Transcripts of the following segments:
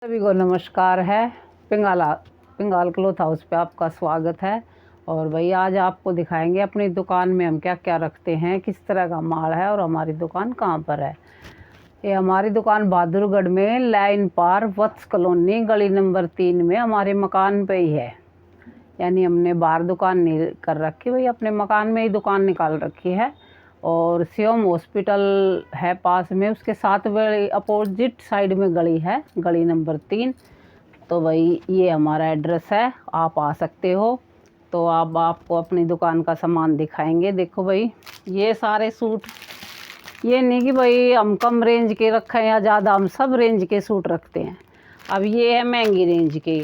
सभी को नमस्कार है। पिंगाल क्लॉथ हाउस पे आपका स्वागत है। और भाई आज आपको दिखाएंगे अपनी दुकान में हम क्या क्या रखते हैं, किस तरह का माल है और हमारी दुकान कहाँ पर है। ये हमारी दुकान बहादुरगढ़ में लाइन पार वत्स कॉलोनी गली नंबर 3 में हमारे मकान पे ही है। यानी हमने बाहर दुकान नहीं कर रखी, भाई अपने मकान में ही दुकान निकाल रखी है। और शिवम हॉस्पिटल है पास में, उसके साथ बड़ी अपोजिट साइड में गली है, गली नंबर 3। तो भाई ये हमारा एड्रेस है, आप आ सकते हो। तो आप आपको अपनी दुकान का सामान दिखाएंगे। देखो भाई ये सारे सूट, ये नहीं कि भाई हम कम रेंज के रखें या ज़्यादा, हम सब रेंज के सूट रखते हैं। अब ये है महंगी रेंज के,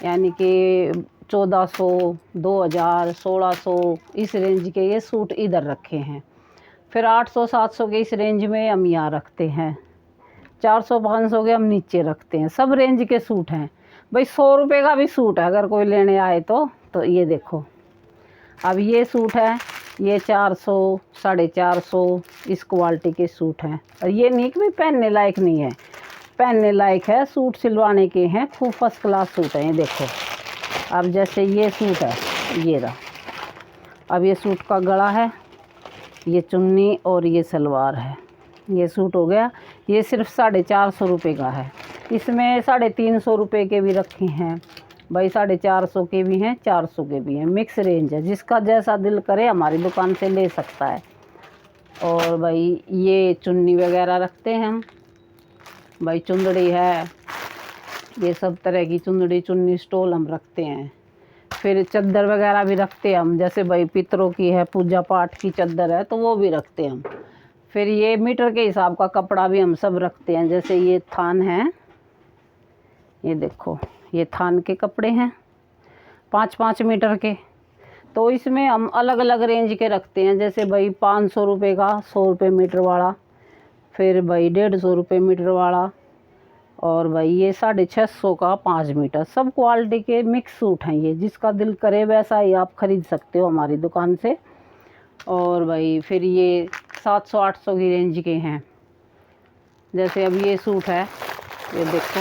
यानी कि 1400, 2000, 1600 इस रेंज के ये सूट इधर रखे हैं। फिर 800, 700 के इस रेंज में हम यहाँ रखते हैं। 400, 500 के हम नीचे रखते हैं। सब रेंज के सूट हैं भाई। 100 रुपये का भी सूट है अगर कोई लेने आए तो ये देखो। अब ये सूट है, ये 400, 450 इस क्वालिटी के सूट हैं। और ये नहीं कि भाई पहनने लायक नहीं है, पहनने लायक है, सूट सिलवाने के हैं, खूब फर्स्ट क्लास सूट हैं। ये देखो, अब जैसे ये सूट है, ये रहा। अब ये सूट का गला है, ये चुन्नी और ये सलवार है। ये सूट हो गया। ये सिर्फ 450 रुपये का है। इसमें 350 रुपये के भी रखे हैं भाई, 450 के भी हैं, 400 के भी हैं। मिक्स रेंज है, जिसका जैसा दिल करे हमारी दुकान से ले सकता है। और भाई ये चुन्नी वगैरह रखते हैं हम भाई, चुंदड़ी है, ये सब तरह की चुंदड़ी चुन्नी स्टॉल हम रखते हैं। फिर चद्दर वगैरह भी रखते हैं हम, जैसे भाई पितरों की है, पूजा पाठ की चद्दर है तो वो भी रखते हैं हम। फिर ये मीटर के हिसाब का कपड़ा भी हम सब रखते हैं। जैसे ये थान है, ये देखो, ये थान के कपड़े हैं 5-5 मीटर के। तो इसमें हम अलग अलग रेंज के रखते हैं। जैसे भाई 500 रुपये का 100 रुपये मीटर वाला, फिर भाई 150 रुपये मीटर वाला, और भाई ये 650 का 5 मीटर। सब क्वालिटी के मिक्स सूट हैं ये, जिसका दिल करे वैसा ही आप ख़रीद सकते हो हमारी दुकान से। और भाई फिर ये 700-800 की रेंज के हैं। जैसे अब ये सूट है, ये देखो,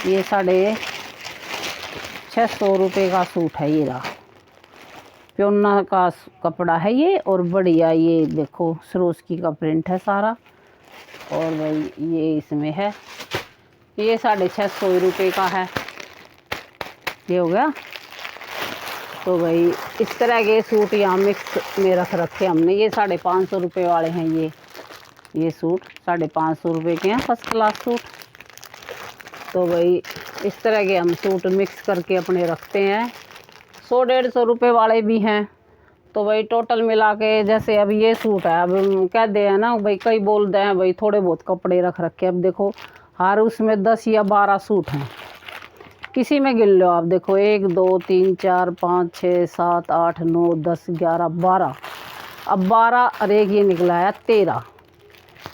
ये 650 रुपये का सूट है। ये रहा, प्योना का कपड़ा है ये, और बढ़िया ये देखो सरोस्की का प्रिंट है सारा। और भाई ये इसमें है, ये 650 रुपये का है। ये हो गया। तो भाई इस तरह के सूट यहाँ मिक्स में रख रखे हमने। ये 550 रुपये वाले हैं। ये सूट 550 रुपये के हैं, फर्स्ट क्लास सूट। तो भाई इस तरह के हम सूट मिक्स करके अपने रखते हैं। 100-150 रुपये वाले भी हैं। तो भाई टोटल मिला के, जैसे अब ये सूट है, अब कह दे है ना भाई, कई बोलते हैं भाई थोड़े बहुत कपड़े रख रखे। अब देखो हर उसमें 10 या 12 सूट हैं, किसी में गिन लो आप। देखो 1, 2, 3, 4, 5, 6, 7, 8, 9, 10, 11, 12। अब 12 और एक ये निकला है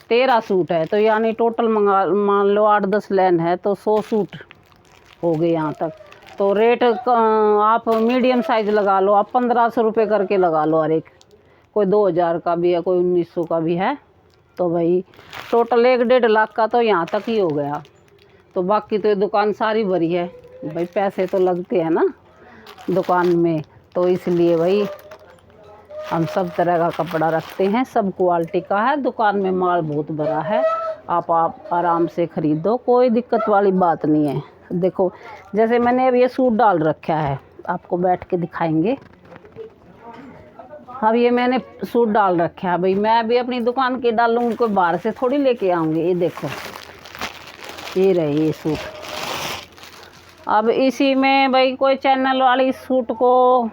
13 सूट है। तो यानी टोटल मान लो 8-10 लाइन है, तो 100 सूट हो गए यहाँ तक। तो रेट आप मीडियम साइज़ लगा लो, आप 1500 रुपये करके लगा लो हर एक। कोई 2000 का भी है, कोई 1900 का भी है। तो भाई टोटल 1-1.5 लाख का तो यहाँ तक ही हो गया। तो बाकी तो ये दुकान सारी भरी है भाई, पैसे तो लगते हैं ना दुकान में। तो इसलिए भाई हम सब तरह का कपड़ा रखते हैं, सब क्वालिटी का है। दुकान में माल बहुत बड़ा है, आप आराम से ख़रीदो, कोई दिक्कत वाली बात नहीं है। देखो जैसे मैंने अब ये सूट डाल रखा है, आपको बैठ के दिखाएंगे। अब ये मैंने सूट डाल रखा है भाई, मैं भी अपनी दुकान के डालूँगी, कोई बाहर से थोड़ी लेके आऊँगी। ये देखो, ये रहे ये सूट। अब इसी में भाई कोई चैनल वाली इस सूट को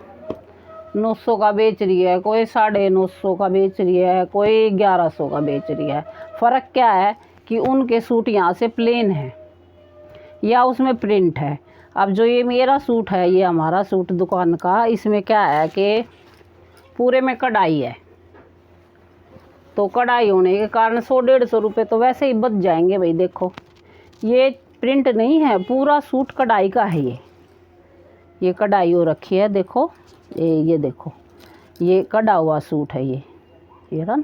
900 का बेच रही है, कोई 950 का बेच रही है, कोई 1100 का बेच रही है। फ़र्क क्या है कि उनके सूट यहाँ से प्लेन है या उसमें प्रिंट है। अब जो ये मेरा सूट है, ये हमारा सूट दुकान का, इसमें क्या है कि पूरे में कढ़ाई है। तो कढ़ाई होने के कारण 100-150 रुपये तो वैसे ही बच जाएंगे भाई। देखो ये प्रिंट नहीं है, पूरा सूट कढ़ाई का है। ये कढ़ाई हो रखी है, देखो ये देखो, ये कढ़ा हुआ सूट है। ये ना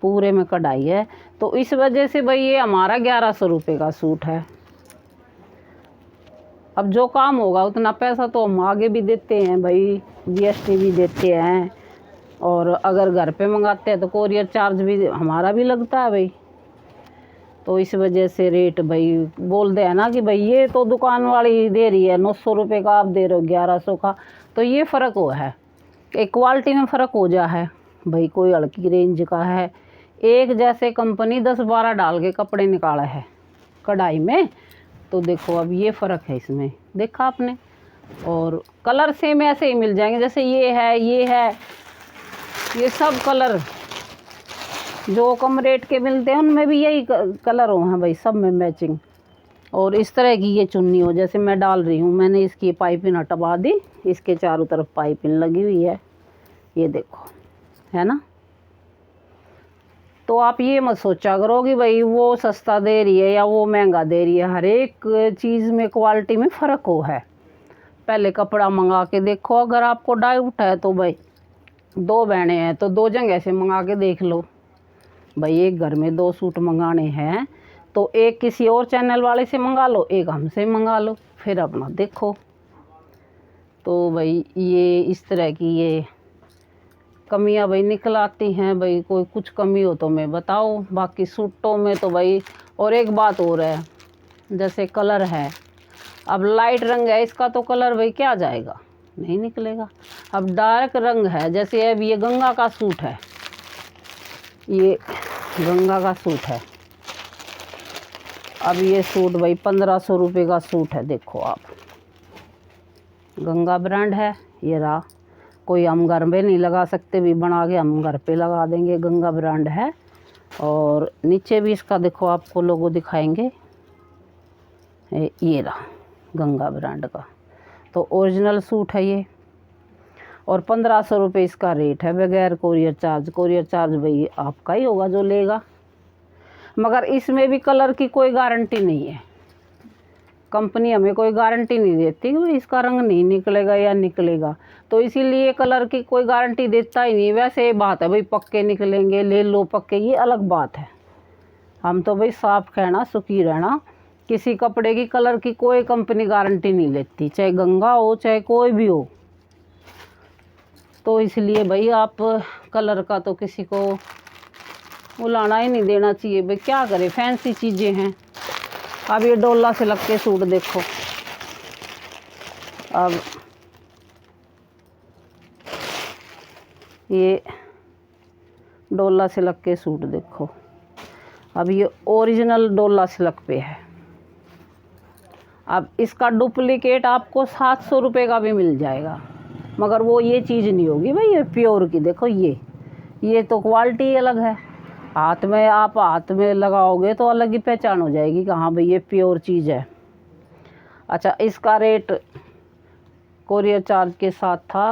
पूरे में कढ़ाई है। तो इस वजह से भाई ये हमारा 1100 रुपये का सूट है। अब जो काम होगा उतना पैसा तो हम आगे भी देते हैं भाई, जीएसटी भी देते हैं, और अगर घर पे मंगाते हैं तो कोरियर चार्ज भी हमारा भी लगता है भाई। तो इस वजह से रेट भाई बोल दे है ना कि भाई ये तो दुकान वाली दे रही है 900 रुपये का, आप दे रहे हो 1100 का, तो ये फ़र्क हो है, एक क्वालिटी में फ़र्क हो जा है भाई। कोई हल्की रेंज का है, एक जैसे कंपनी 10-12 डाल के कपड़े निकाला है कढ़ाई में, तो देखो अब ये फ़र्क है इसमें, देखा आपने। और कलर सेम ऐसे ही मिल जाएंगे, जैसे ये है, ये सब कलर जो कम रेट के मिलते हैं उनमें भी यही कलर हो हैं भाई, सब में मैचिंग। और इस तरह की ये चुन्नी हो, जैसे मैं डाल रही हूँ, मैंने इसकी पाइपिंग हटवा दी, इसके चारों तरफ पाइपिंग लगी हुई है, ये देखो, है ना। तो आप ये मत सोचा करो कि भाई वो सस्ता दे रही है या वो महंगा दे रही है, हर एक चीज़ में क्वालिटी में फ़र्क हो है। पहले कपड़ा मंगा के देखो, अगर आपको डाउट है तो भाई 2 बहनें हैं तो 2 जगह से मंगा के देख लो भाई। एक घर में 2 सूट मंगाने हैं तो एक किसी और चैनल वाले से मंगा लो, एक हमसे मंगा लो, फिर अपना देखो। तो भाई ये इस तरह की ये कमियां भाई निकल आती हैं भाई। कोई कुछ कमी हो तो मैं बताओ, बाकी सूटों में तो भाई। और एक बात और है, जैसे कलर है, अब लाइट रंग है इसका तो कलर भाई क्या जाएगा, नहीं निकलेगा। अब डार्क रंग है, जैसे अब ये गंगा का सूट है, ये गंगा का सूट है, अब ये सूट भाई 1500 रुपये का सूट है, देखो आप, गंगा ब्रांड है ये रहा। कोई हम घर में नहीं लगा सकते भी, बना के हम घर पे लगा देंगे, गंगा ब्रांड है। और नीचे भी इसका देखो, आपको लोगो दिखाएंगे, ये रहा गंगा ब्रांड का, तो ओरिजिनल सूट है ये। और 1500 रुपये इसका रेट है, बगैर कोरियर चार्ज। कोरियर चार्ज भाई आपका ही होगा जो लेगा, मगर इसमें भी कलर की कोई गारंटी नहीं है। कंपनी हमें कोई गारंटी नहीं देती कि इसका रंग नहीं निकलेगा या निकलेगा, तो इसीलिए कलर की कोई गारंटी देता ही नहीं। वैसे ये बात है भाई, पक्के निकलेंगे ले लो पक्के, ये अलग बात है। हम तो भाई साफ कहना सुखी रहना, किसी कपड़े की कलर की कोई कंपनी गारंटी नहीं लेती, चाहे गंगा हो चाहे कोई भी हो। तो इसलिए भाई आप कलर का तो किसी को बुलाना ही नहीं देना चाहिए भाई, क्या करें, फैंसी चीज़ें हैं। अब ये डोला से लग के सूट देखो, अब ये डोला सिलक के सूट देखो, अब ये ओरिजिनल डोला सिलक पे है। अब इसका डुप्लीकेट आपको 700 रुपये का भी मिल जाएगा, मगर वो ये चीज़ नहीं होगी भाई, ये प्योर की। देखो ये तो क्वालिटी अलग है, हाथ में आप हाथ में लगाओगे तो अलग ही पहचान हो जाएगी कि हाँ भाई ये प्योर चीज़ है। अच्छा, इसका रेट कोरियर चार्ज के साथ था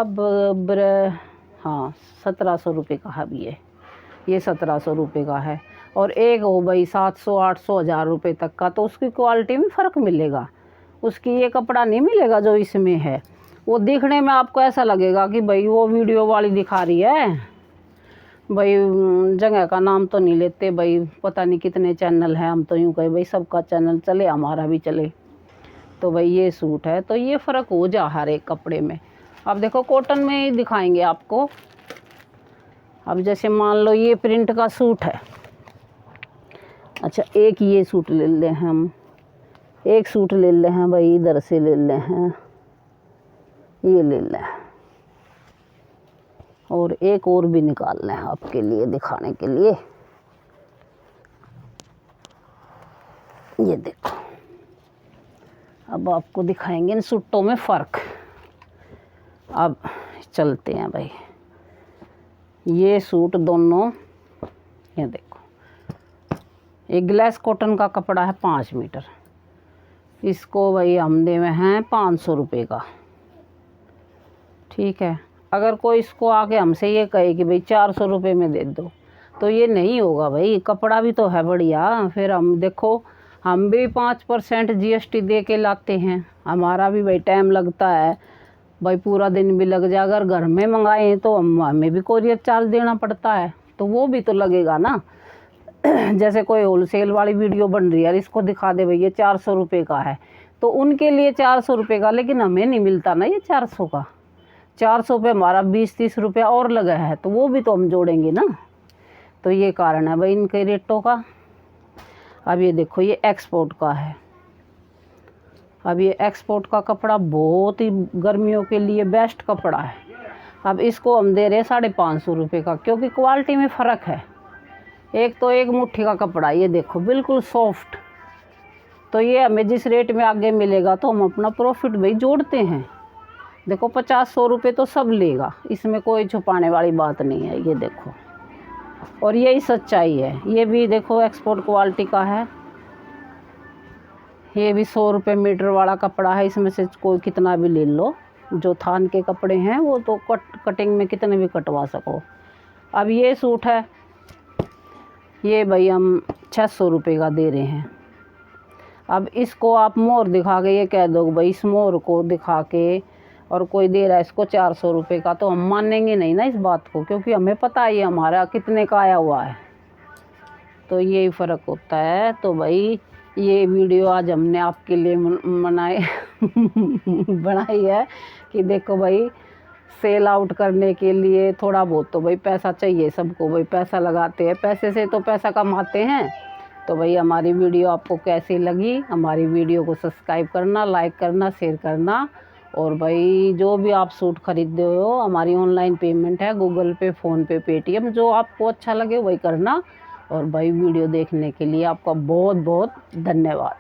हाँ 1700 रुपये का है अभी ये 1700 रुपये का है। और एक हो भाई 700 800 1000 रुपये तक का, तो उसकी क्वालिटी में फ़र्क मिलेगा, उसकी ये कपड़ा नहीं मिलेगा जो इसमें है। वो दिखने में आपको ऐसा लगेगा कि भाई वो वीडियो वाली दिखा रही है भाई, जगह का नाम तो नहीं लेते भाई, पता नहीं कितने चैनल हैं, हम तो यूँ कहे भाई सबका चैनल चले हमारा भी चले। तो भाई ये सूट है, तो ये फ़र्क हो जा हर एक कपड़े में। अब देखो कॉटन में ही दिखाएंगे आपको। अब जैसे मान लो ये प्रिंट का सूट है, अच्छा एक ये सूट ले ले हम, एक सूट ले ले हैं भाई, इधर से ले ले हैं, ये ले लें, और एक और भी निकाल लें आपके लिए दिखाने के लिए। ये देखो, अब आपको दिखाएंगे इन सूटों में फ़र्क। अब चलते हैं भाई, ये सूट दोनों, ये देखो, एक ग्लास कॉटन का कपड़ा है 5 मीटर, इसको भाई हम दे में हैं 500 रुपये का, ठीक है। अगर कोई इसको आके हमसे ये कहे कि भाई 400 रुपये में दे दो, तो ये नहीं होगा भाई, कपड़ा भी तो है बढ़िया। फिर हम देखो, हम भी 5% GST दे के लाते हैं, हमारा भी भाई टाइम लगता है भाई, पूरा दिन भी लग जाए। अगर घर में मंगाए तो हमें भी कोरियर चार्ज देना पड़ता है, तो वो भी तो लगेगा ना। जैसे कोई होलसेल वाली वीडियो बन रही है, इसको दिखा दे भाई ये 400 रुपये का है, तो उनके लिए 400 रुपये का, लेकिन हमें नहीं मिलता ना ये 400 का। 400 पे हमारा 20-30 रुपया और लगा है, तो वो भी तो हम जोड़ेंगे ना। तो ये कारण है भाई इनके रेटों का। अब ये देखो ये एक्सपोर्ट का है। अब ये एक्सपोर्ट का कपड़ा बहुत ही गर्मियों के लिए बेस्ट कपड़ा है। अब इसको हम दे रहे हैं 550 रुपये का, क्योंकि क्वालिटी में फ़र्क है। एक तो एक मुट्ठी का कपड़ा, ये देखो बिल्कुल सॉफ्ट। तो ये हमें जिस रेट में आगे मिलेगा तो हम अपना प्रॉफिट भाई जोड़ते हैं। देखो 50-100 रुपये तो सब लेगा, इसमें कोई छुपाने वाली बात नहीं है। ये देखो, और यही सच्चाई है। ये भी देखो एक्सपोर्ट क्वालिटी का है। ये भी 100 रुपये मीटर वाला कपड़ा है। इसमें से कोई कितना भी ले लो। जो थान के कपड़े हैं वो तो कटिंग में कितने भी कटवा सको। अब ये सूट है, ये भाई हम 600 रुपये का दे रहे हैं। अब इसको आप मोर दिखा के ये कह दो भाई इस मोर को दिखा के और कोई दे रहा है इसको 400 रुपये का, तो हम मानेंगे नहीं ना इस बात को, क्योंकि हमें पता है ये हमारा कितने का आया हुआ है। तो यही फ़र्क होता है। तो भाई ये वीडियो आज हमने आपके लिए बनाई है कि देखो भाई सेल आउट करने के लिए थोड़ा बहुत तो भाई पैसा चाहिए सबको। भाई पैसा लगाते हैं, पैसे से तो पैसा कमाते हैं। तो भाई हमारी वीडियो आपको कैसी लगी? हमारी वीडियो को सब्सक्राइब करना, लाइक करना, शेयर करना। और भाई जो भी आप सूट खरीदते हो, हमारी ऑनलाइन पेमेंट है, गूगल पे, फ़ोनपे, पेटीएम, जो आपको अच्छा लगे वही करना। और भाई वीडियो देखने के लिए आपका बहुत बहुत धन्यवाद।